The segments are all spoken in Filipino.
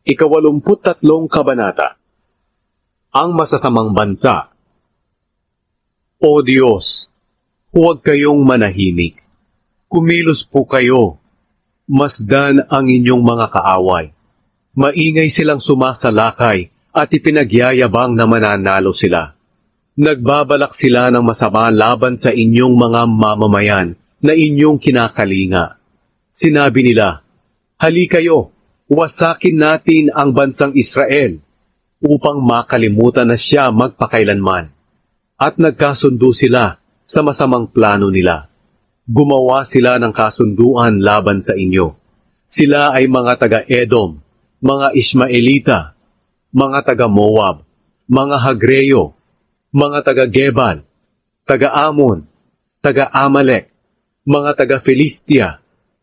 Ika-83 Kabanata. Ang masasamang bansa. O Diyos, huwag kayong manahimik. Kumilos po kayo. Masdan ang inyong mga kaaway. Maingay silang sumasalakay at ipinagyayabang na mananalo sila. Nagbabalak sila ng masama laban sa inyong mga mamamayan na inyong kinakalinga. Sinabi nila, "Hali kayo, wasakin natin ang bansang Israel," upang makalimutan na siya magpakailanman. At nagkasundo sila sa masamang plano nila. Gumawa sila ng kasunduan laban sa inyo. Sila ay mga taga-Edom, mga Ismaelita, mga taga-Moab, mga Hagreyo, mga taga-Gebal, taga-Amon, taga-Amalek, mga taga-Filistia,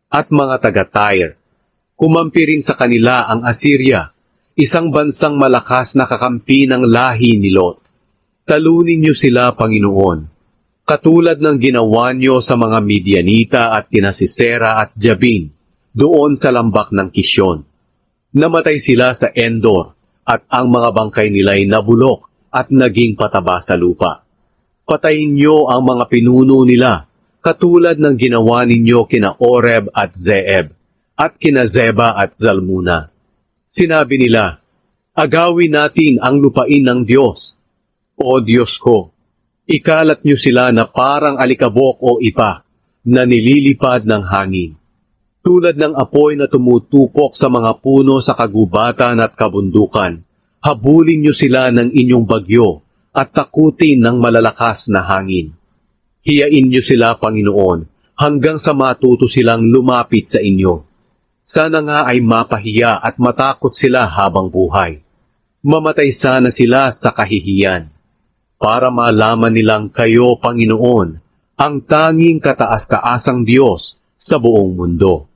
at mga taga-Tyre. Kumampi rin sa kanila ang Assyria, isang bansang malakas na kakampi ng lahi ni Lot. Talunin niyo sila, Panginoon, katulad ng ginawa niyo sa mga Midianita at kina Sisera at Jabin, doon sa lambak ng Kisyon. Namatay sila sa Endor, at ang mga bangkay nila'y nabulok at naging pataba sa lupa. Patayin niyo ang mga pinuno nila, katulad ng ginawa ninyo kina Oreb at Zeeb, at kina Zeba at Zalmuna. Sinabi nila, "Agawin natin ang lupain ng Diyos." O Diyos ko, ikalat niyo sila na parang alikabok o ipa, na nililipad ng hangin. Tulad ng apoy na tumutupok sa mga puno sa kagubatan at kabundukan, habulin niyo sila ng inyong bagyo at takutin ng malalakas na hangin. Hiyain niyo sila, Panginoon, hanggang sa matuto silang lumapit sa inyo. Sana nga ay mapahiya at matakot sila habang buhay. Mamatay sana sila sa kahihiyan, para malaman nilang kayo, Panginoon, ang tanging kataas-taasang Diyos sa buong mundo.